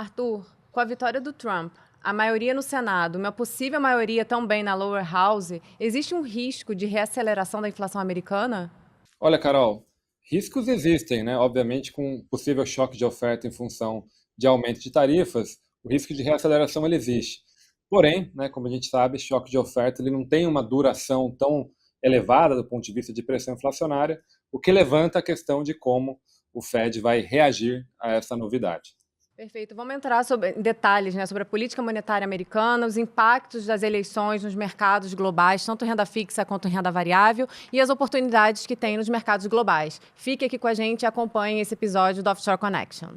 Arthur, com a vitória do Trump, a maioria no Senado, uma possível maioria também na Lower House, existe um risco de reaceleração da inflação americana? Olha, Carol, riscos existem, né? Obviamente, com possível choque de oferta em função de aumento de tarifas, o risco de reaceleração ele existe. Porém, né, como a gente sabe, choque de oferta ele não tem uma duração tão elevada do ponto de vista de pressão inflacionária, o que levanta a questão de como o Fed vai reagir a essa novidade. Perfeito. Vamos entrar em detalhes, né, sobre a política monetária americana, os impactos das eleições nos mercados globais, tanto renda fixa quanto renda variável, e as oportunidades que tem nos mercados globais. Fique aqui com a gente e acompanhe esse episódio do Offshore Connection.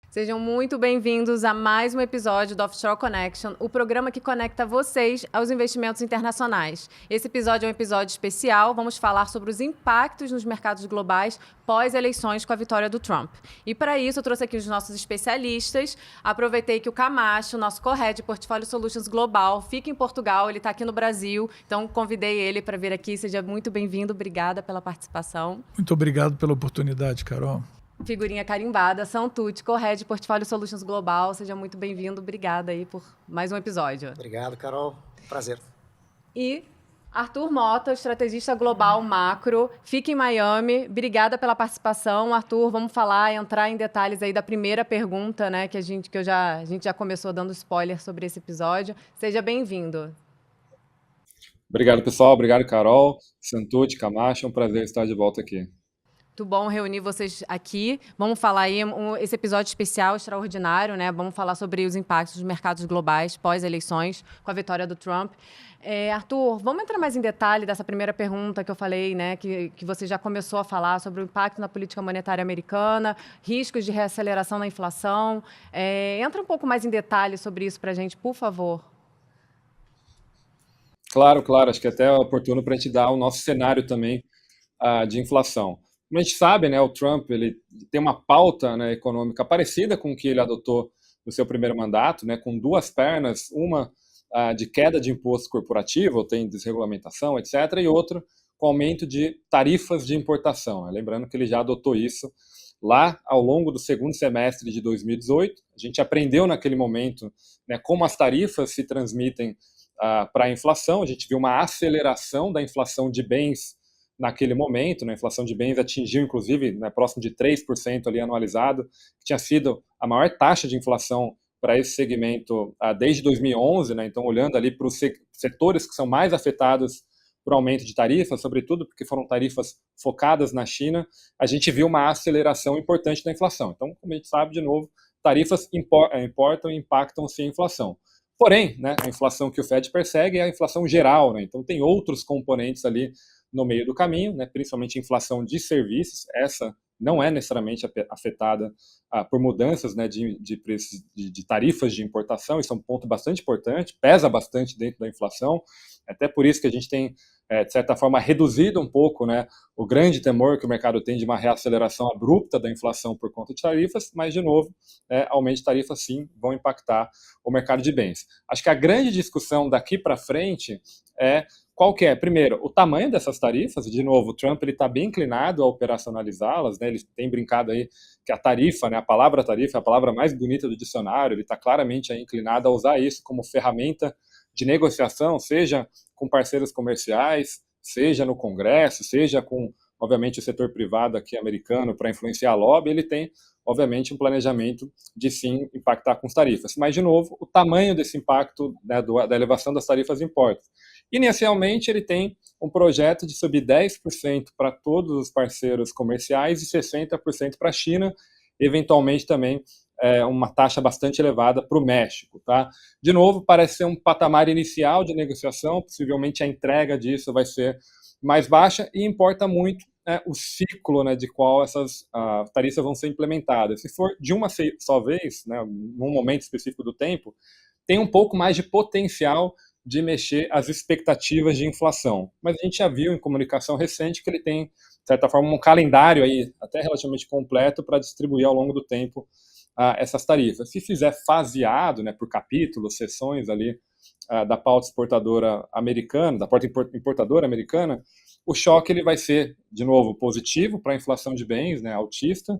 Sejam muito bem-vindos a mais um episódio do Offshore Connection, o programa que conecta vocês aos investimentos internacionais. Esse episódio é um episódio especial, vamos falar sobre os impactos nos mercados globais pós-eleições com a vitória do Trump. E para isso eu trouxe aqui os nossos especialistas, aproveitei que o Camacho, nosso co-head de Portfólio Solutions Global, fica em Portugal, ele está aqui no Brasil, então convidei ele para vir aqui, seja muito bem-vindo, obrigada pela participação. Muito obrigado pela oportunidade, Carol. Figurinha carimbada, Santucci, co-head de Portfólio Solutions Global. Seja muito bem-vindo. Obrigada aí por mais um episódio. Obrigado, Carol. Prazer. E Arthur Mota, estrategista global macro, fica em Miami. Obrigada pela participação. Arthur, vamos entrar em detalhes aí da primeira pergunta, né, a gente já começou dando spoiler sobre esse episódio. Seja bem-vindo. Obrigado, pessoal. Obrigado, Carol, Santucci, Camacho. É um prazer estar de volta aqui. Muito bom reunir vocês aqui. Vamos falar aí, esse episódio especial, extraordinário, né? Vamos falar sobre os impactos dos mercados globais pós-eleições, com a vitória do Trump. Arthur, vamos entrar mais em detalhe dessa primeira pergunta que eu falei, né? Que você já começou a falar sobre o impacto na política monetária americana, riscos de reaceleração da inflação. Entra um pouco mais em detalhe sobre isso para a gente, por favor. Claro, claro. Acho que até é oportuno para a gente dar o nosso cenário também de inflação. Como a gente sabe, né, o Trump ele tem uma pauta, né, econômica parecida com o que ele adotou no seu primeiro mandato, né, com duas pernas, uma de queda de imposto corporativo, tem desregulamentação, etc., e outra com aumento de tarifas de importação. Lembrando que ele já adotou isso lá ao longo do segundo semestre de 2018. A gente aprendeu naquele momento, né, como as tarifas se transmitem para a inflação. A gente viu uma aceleração da inflação de bens naquele momento, né, a inflação de bens atingiu, inclusive, né, próximo de 3% ali anualizado, que tinha sido a maior taxa de inflação para esse segmento desde 2011, né, então olhando ali para os setores que são mais afetados por aumento de tarifas, sobretudo porque foram tarifas focadas na China, a gente viu uma aceleração importante da inflação. Então, como a gente sabe, de novo, tarifas importam e impactam sim a inflação. Porém, né, a inflação que o Fed persegue é a inflação geral, né, então tem outros componentes ali no meio do caminho, né, principalmente a inflação de serviços, essa não é necessariamente afetada por mudanças, né, de preços de tarifas de importação, isso é um ponto bastante importante, pesa bastante dentro da inflação, até por isso que a gente tem, de certa forma, reduzido um pouco, né, o grande temor que o mercado tem de uma reaceleração abrupta da inflação por conta de tarifas, mas, de novo, aumento de tarifas, sim, vão impactar o mercado de bens. Acho que a grande discussão daqui para frente é qual que é? Primeiro, o tamanho dessas tarifas. De novo, o Trump está bem inclinado a operacionalizá-las, né? Ele tem brincado aí que a tarifa, né, a palavra tarifa é a palavra mais bonita do dicionário, ele está claramente aí inclinado a usar isso como ferramenta de negociação, seja com parceiros comerciais, seja no Congresso, seja com, obviamente, o setor privado aqui americano para influenciar a lobby. Ele tem, obviamente, um planejamento de sim impactar com as tarifas. Mas, de novo, o tamanho desse impacto, né, da elevação das tarifas importa. Inicialmente, ele tem um projeto de subir 10% para todos os parceiros comerciais e 60% para a China, eventualmente também uma taxa bastante elevada para o México. Tá? De novo, parece ser um patamar inicial de negociação, possivelmente a entrega disso vai ser mais baixa e importa muito o ciclo, né, de qual essas tarifas vão ser implementadas. Se for de uma só vez, né, num momento específico do tempo, tem um pouco mais de potencial de mexer as expectativas de inflação. Mas a gente já viu em comunicação recente que ele tem, de certa forma, um calendário aí até relativamente completo para distribuir ao longo do tempo essas tarifas. Se fizer faseado, né, por capítulos, seções ali da pauta exportadora americana, da pauta importadora americana, o choque ele vai ser, de novo, positivo para a inflação de bens, né, altista,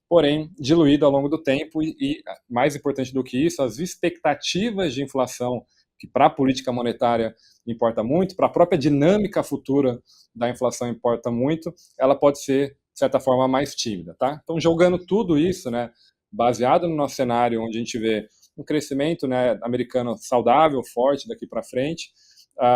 porém diluído ao longo do tempo e, mais importante do que isso, as expectativas de inflação, que para a política monetária importa muito, para a própria dinâmica futura da inflação importa muito, ela pode ser, de certa forma, mais tímida. Tá? Então, jogando tudo isso, né, baseado no nosso cenário, onde a gente vê um crescimento, né, americano saudável, forte daqui para frente,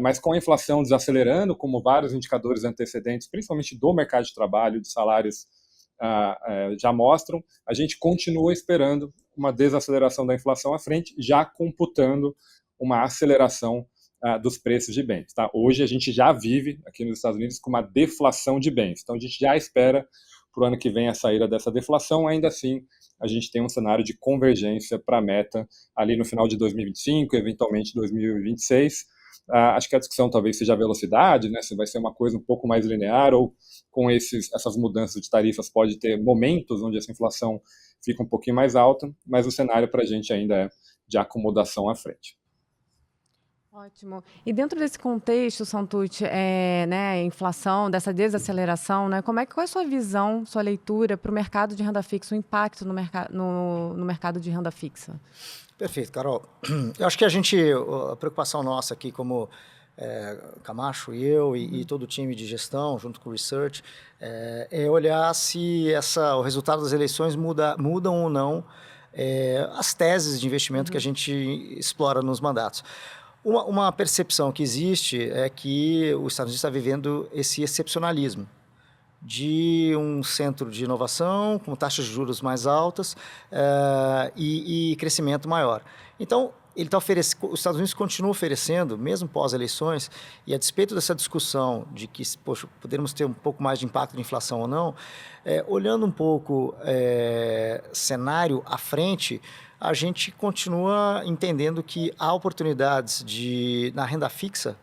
mas com a inflação desacelerando, como vários indicadores antecedentes, principalmente do mercado de trabalho, de salários, já mostram, a gente continua esperando uma desaceleração da inflação à frente, já computando uma aceleração dos preços de bens. Tá? Hoje a gente já vive aqui nos Estados Unidos com uma deflação de bens, então a gente já espera para o ano que vem a saída dessa deflação, ainda assim a gente tem um cenário de convergência para a meta ali no final de 2025, eventualmente 2026. Acho que a discussão talvez seja a velocidade, né? Se vai ser uma coisa um pouco mais linear ou com essas mudanças de tarifas pode ter momentos onde essa inflação fica um pouquinho mais alta, mas o cenário para a gente ainda é de acomodação à frente. Ótimo. E dentro desse contexto, Santucci, né, inflação, dessa desaceleração, né, qual é a sua visão, sua leitura para o mercado de renda fixa, o impacto no mercado de renda fixa? Perfeito, Carol. Eu acho que a preocupação nossa aqui, como Camacho e eu e todo o time de gestão, junto com o research, é olhar se o resultado das eleições mudam ou não as teses de investimento que a gente explora nos mandatos. Uma percepção que existe é que os Estados Unidos está vivendo esse excepcionalismo de um centro de inovação com taxas de juros mais altas e crescimento maior. Então, os Estados Unidos continuam oferecendo, mesmo pós-eleições, e a despeito dessa discussão de que poderíamos ter um pouco mais de impacto de inflação ou não, olhando um pouco cenário à frente, a gente continua entendendo que há oportunidades na renda fixa,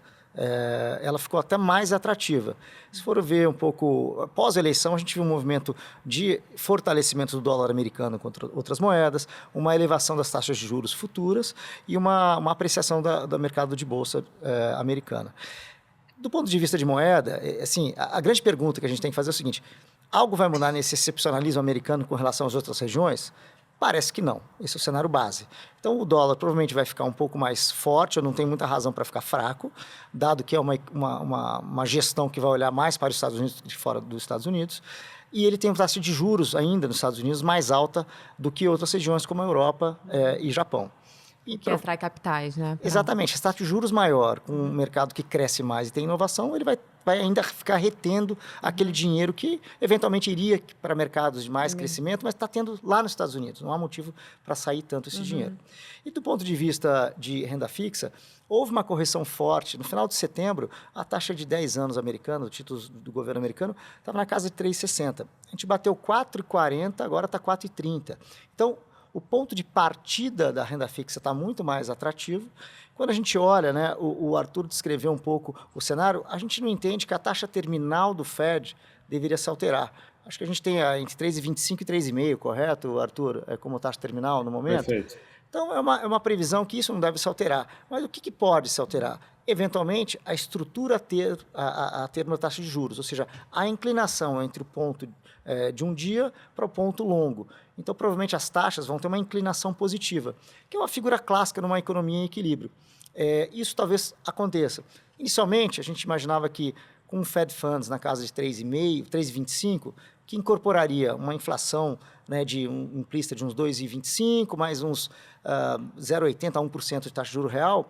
ela ficou até mais atrativa. Se for ver um pouco, pós-eleição, a gente viu um movimento de fortalecimento do dólar americano contra outras moedas, uma elevação das taxas de juros futuras e uma apreciação do mercado de bolsa americana. Do ponto de vista de moeda, assim, a grande pergunta que a gente tem que fazer é o seguinte: algo vai mudar nesse excepcionalismo americano com relação às outras regiões? Parece que não. Esse é o cenário base. Então, o dólar provavelmente vai ficar um pouco mais forte, eu não tenho muita razão para ficar fraco, dado que é uma gestão que vai olhar mais para os Estados Unidos do que fora dos Estados Unidos. E ele tem uma taxa de juros ainda nos Estados Unidos mais alta do que outras regiões como a Europa e Japão. Que atrai capitais, né? Exatamente. Essa taxa de juros maior, com um mercado que cresce mais e tem inovação, ele vai ainda ficar retendo aquele dinheiro que eventualmente iria para mercados de mais crescimento, mas está tendo lá nos Estados Unidos. Não há motivo para sair tanto esse dinheiro. E do ponto de vista de renda fixa, houve uma correção forte. No final de setembro, a taxa de 10 anos americana, títulos do governo americano, estava na casa de 3,60. A gente bateu 4,40, agora está 4,30. Então, o ponto de partida da renda fixa está muito mais atrativo. Quando a gente olha, né, o Arthur descreveu um pouco o cenário, a gente não entende que a taxa terminal do Fed deveria se alterar. Acho que a gente tem entre 3,25 e 3,5, correto, Arthur? Como taxa terminal no momento? Perfeito. Então, é uma previsão que isso não deve se alterar. Mas o que pode se alterar? Eventualmente, a estrutura a ter uma taxa de juros, ou seja, a inclinação entre o ponto de um dia para o ponto longo. Então, provavelmente, as taxas vão ter uma inclinação positiva, que é uma figura clássica numa economia em equilíbrio. Isso talvez aconteça. Inicialmente, a gente imaginava que com o Fed Funds na casa de 3,5, 3,25, que incorporaria uma inflação, né, implícita de uns 2,25, mais uns 0,80 a 1% de taxa de juro real,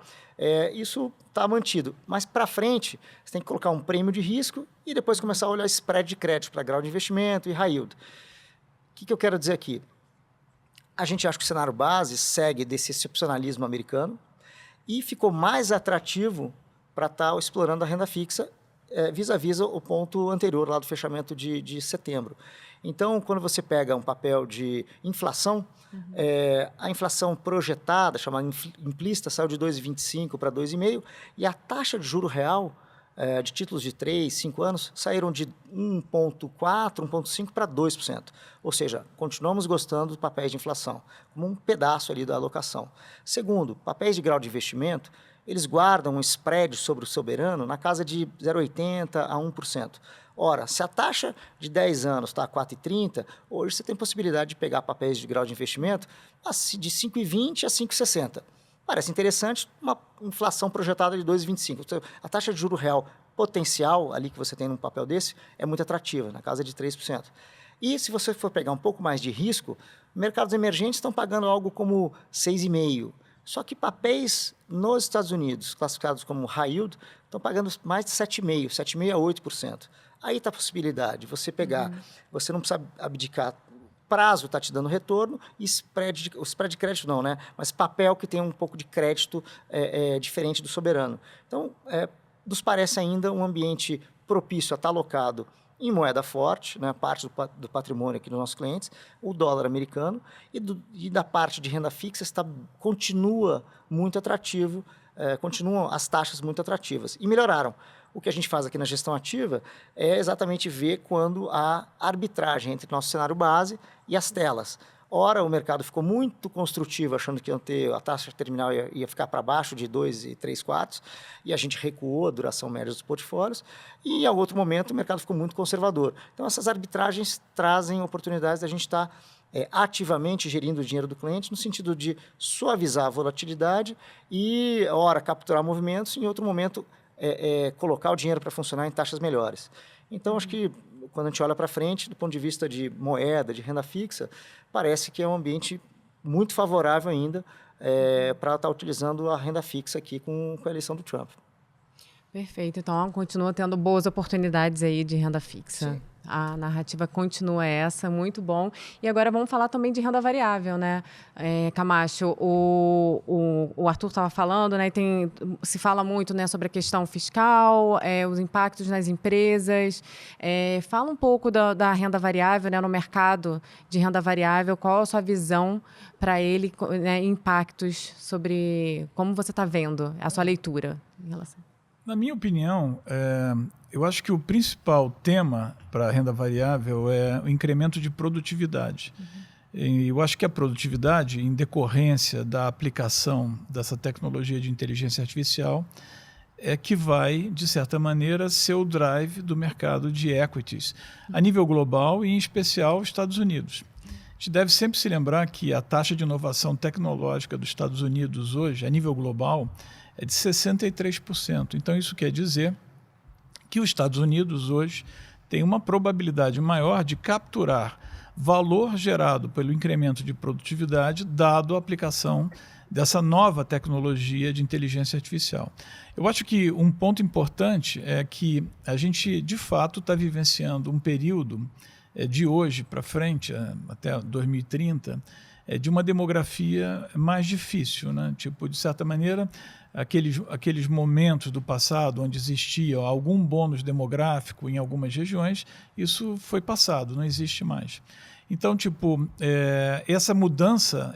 isso está mantido. Mas para frente, você tem que colocar um prêmio de risco e depois começar a olhar spread de crédito para grau de investimento e high yield. O que eu quero dizer aqui? A gente acha que o cenário base segue desse excepcionalismo americano e ficou mais atrativo para estar explorando a renda fixa vis-à-vis o ponto anterior lá do fechamento de setembro. Então, quando você pega um papel de inflação, a inflação projetada, chamada implícita, saiu de 2,25 para 2,5, e a taxa de juro real de títulos de 3, 5 anos saíram de 1,4%, 1,5% para 2%. Ou seja, continuamos gostando dos papéis de inflação, como um pedaço ali da alocação. Segundo, papéis de grau de investimento, eles guardam um spread sobre o soberano na casa de 0,80% a 1%. Ora, se a taxa de 10 anos está a 4,30, hoje você tem possibilidade de pegar papéis de grau de investimento de 5,20 a 5,60. Parece interessante, uma inflação projetada de 2,25. A taxa de juro real potencial ali que você tem num papel desse é muito atrativa, na casa de 3%. E se você for pegar um pouco mais de risco, mercados emergentes estão pagando algo como 6,5%. Só que papéis nos Estados Unidos, classificados como high yield, estão pagando mais de 7,5%, 7,5% a 8%. Aí está a possibilidade de você pegar, você não precisa abdicar, prazo está te dando retorno e o spread de crédito não, né? Mas papel que tem um pouco de crédito diferente do soberano. Então, nos parece ainda um ambiente propício a estar alocado em moeda forte, né, parte do patrimônio aqui dos nossos clientes, o dólar americano, e da parte de renda fixa continua muito atrativo, continuam as taxas muito atrativas. E melhoraram. O que a gente faz aqui na gestão ativa é exatamente ver quando há arbitragem entre o nosso cenário base e as telas. Ora, o mercado ficou muito construtivo, achando que a taxa terminal ia ficar para baixo de 2,3/4, e a gente recuou a duração média dos portfólios, e, a outro momento, o mercado ficou muito conservador. Então, essas arbitragens trazem oportunidades da gente estar ativamente gerindo o dinheiro do cliente, no sentido de suavizar a volatilidade e, ora, capturar movimentos, e, em outro momento, colocar o dinheiro para funcionar em taxas melhores. Então, acho que, quando a gente olha para frente, do ponto de vista de moeda, de renda fixa, parece que é um ambiente muito favorável ainda para estar utilizando a renda fixa aqui com a eleição do Trump. Perfeito. Então, continua tendo boas oportunidades aí de renda fixa. Sim. A narrativa continua essa, muito bom. E agora vamos falar também de renda variável, né? Camacho, o Arthur estava falando, né? Se fala muito, né, sobre a questão fiscal, os impactos nas empresas. Fala um pouco da renda variável, né, no mercado de renda variável. Qual a sua visão para ele, né, impactos sobre como você está vendo a sua leitura em relação? Na minha opinião, eu acho que o principal tema para a renda variável é o incremento de produtividade. E eu acho que a produtividade, em decorrência da aplicação dessa tecnologia de inteligência artificial, é que vai, de certa maneira, ser o drive do mercado de equities, a nível global e, em especial, Estados Unidos. A gente deve sempre se lembrar que a taxa de inovação tecnológica dos Estados Unidos hoje, a nível global, é de 63%. Então, isso quer dizer que os Estados Unidos hoje têm uma probabilidade maior de capturar valor gerado pelo incremento de produtividade, dado a aplicação dessa nova tecnologia de inteligência artificial. Eu acho que um ponto importante é que a gente, de fato, está vivenciando um período de hoje para frente, até 2030, de uma demografia mais difícil, né? Tipo, de certa maneira, aqueles momentos do passado onde existia algum bônus demográfico em algumas regiões, isso foi passado, não existe mais. Então, tipo, essa mudança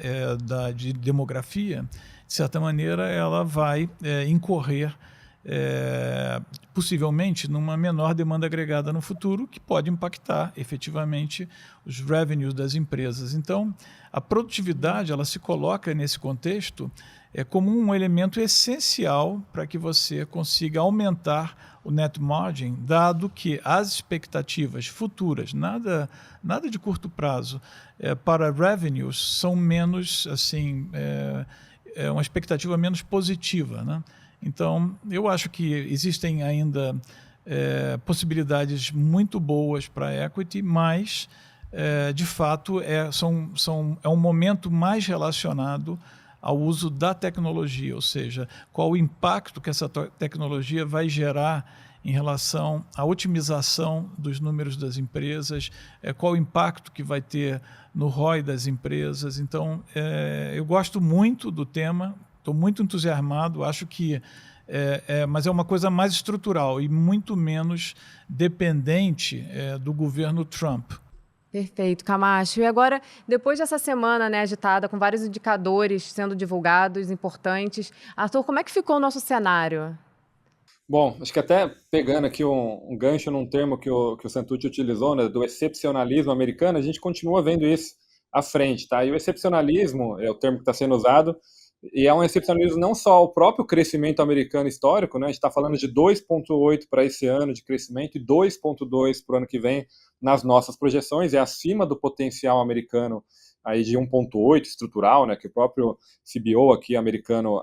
de demografia, de certa maneira, ela vai incorrer possivelmente numa menor demanda agregada no futuro, que pode impactar efetivamente os revenues das empresas. Então, a produtividade ela se coloca nesse contexto como um elemento essencial para que você consiga aumentar o net margin, dado que as expectativas futuras, nada de curto prazo, para revenues são menos, assim, uma expectativa menos positiva, né? Então, eu acho que existem ainda possibilidades muito boas para a equity, mas, de fato, é um momento mais relacionado ao uso da tecnologia, ou seja, qual o impacto que essa tecnologia vai gerar em relação à otimização dos números das empresas, qual o impacto que vai ter no ROI das empresas. Então, eu gosto muito do tema, estou muito entusiasmado, acho que mas é uma coisa mais estrutural e muito menos dependente do governo Trump. Perfeito, Camacho. E agora, depois dessa semana, né, agitada, com vários indicadores sendo divulgados, importantes, Arthur, como é que ficou o nosso cenário? Bom, acho que até pegando aqui um gancho num termo que o Santucci utilizou, né, do excepcionalismo americano, a gente continua vendo isso à frente, tá? E o excepcionalismo é o termo que está sendo usado, e é um excepcionalismo não só ao próprio crescimento americano histórico, né? A gente está falando de 2,8 para esse ano de crescimento e 2,2 para o ano que vem nas nossas projeções, é acima do potencial americano aí de 1,8 estrutural, né, que o próprio CBO aqui americano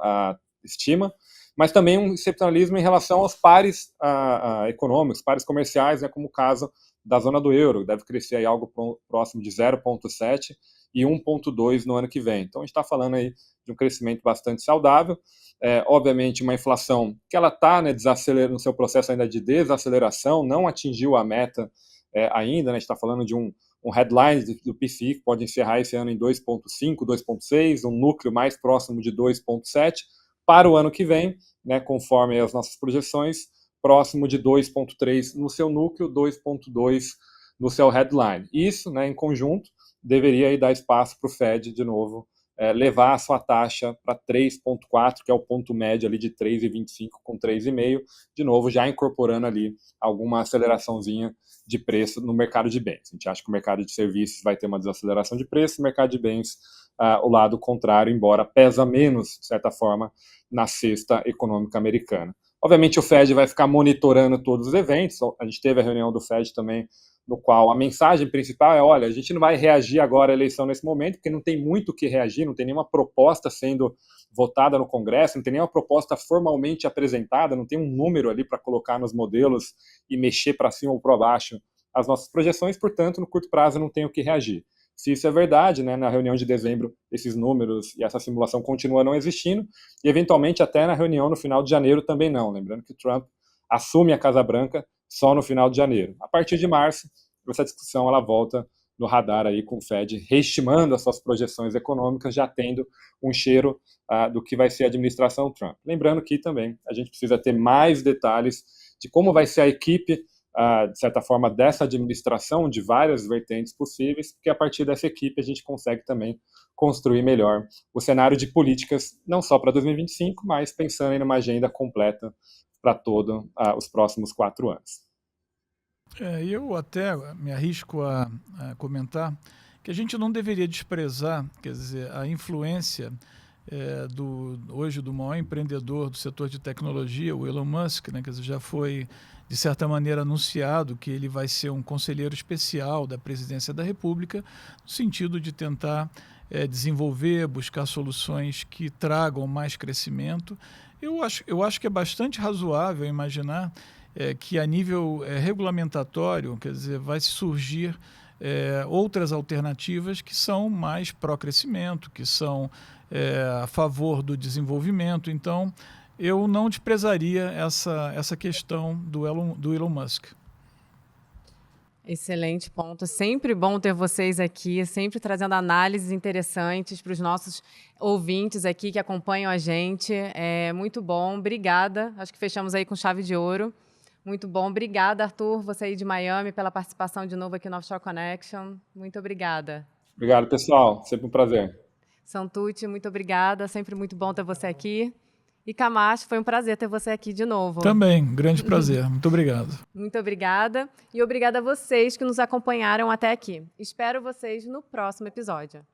estima, mas também um excepcionalismo em relação aos pares econômicos, pares comerciais, né, como o caso da zona do euro, deve crescer aí algo próximo de 0,7 e 1,2 no ano que vem. Então a gente está falando aí de um crescimento bastante saudável, obviamente uma inflação que ela está, né, no seu processo ainda de desaceleração, não atingiu a meta ainda, né, a gente está falando de um headline do PCI que pode encerrar esse ano em 2,5, 2,6, um núcleo mais próximo de 2,7, para o ano que vem, né, conforme as nossas projeções, próximo de 2,3 no seu núcleo, 2,2 no seu headline. Isso, né, em conjunto, deveria aí dar espaço para o Fed, de novo, levar a sua taxa para 3,4, que é o ponto médio ali de 3,25 com 3,5, de novo, já incorporando ali alguma aceleraçãozinha de preço no mercado de bens. A gente acha que o mercado de serviços vai ter uma desaceleração de preço, o mercado de bens, o lado contrário, embora pesa menos, de certa forma, na cesta econômica americana. Obviamente o Fed vai ficar monitorando todos os eventos, a gente teve a reunião do Fed também, no qual a mensagem principal é, olha, a gente não vai reagir agora à eleição nesse momento, porque não tem muito o que reagir, não tem nenhuma proposta sendo votada no Congresso, não tem nenhuma proposta formalmente apresentada, não tem um número ali para colocar nos modelos e mexer para cima ou para baixo as nossas projeções, portanto, no curto prazo não tem o que reagir. Se isso é verdade, né, na reunião de dezembro, esses números e essa simulação continuam não existindo, e eventualmente até na reunião no final de janeiro também não. Lembrando que o Trump assume a Casa Branca só no final de janeiro. A partir de março, essa discussão ela volta no radar aí com o Fed, reestimando as suas projeções econômicas, já tendo um cheiro do que vai ser a administração Trump. Lembrando que também a gente precisa ter mais detalhes de como vai ser a equipe, de certa forma, dessa administração, de várias vertentes possíveis, porque a partir dessa equipe a gente consegue também construir melhor o cenário de políticas, não só para 2025, mas pensando em uma agenda completa para todos os próximos 4 anos. Eu até me arrisco a comentar que a gente não deveria desprezar, quer dizer, a influência hoje do maior empreendedor do setor de tecnologia, o Elon Musk, né, quer dizer, já foi, de certa maneira, anunciado que ele vai ser um conselheiro especial da presidência da República, no sentido de tentar desenvolver, buscar soluções que tragam mais crescimento. Eu acho que é bastante razoável imaginar que a nível regulamentatório, quer dizer, vai surgir outras alternativas que são mais pró-crescimento, que são a favor do desenvolvimento. Então, eu não desprezaria essa questão do Elon Musk. Excelente ponto. Sempre bom ter vocês aqui, sempre trazendo análises interessantes para os nossos ouvintes aqui que acompanham a gente. É muito bom. Obrigada. Acho que fechamos aí com chave de ouro. Muito bom. Obrigada, Arthur, você aí de Miami, pela participação de novo aqui no Offshore Connection. Muito obrigada. Obrigado, pessoal. Sempre um prazer. Santucci, muito obrigada. Sempre muito bom ter você aqui. E Camacho, foi um prazer ter você aqui de novo. Também, grande prazer. Muito obrigado. Muito obrigada. E obrigada a vocês que nos acompanharam até aqui. Espero vocês no próximo episódio.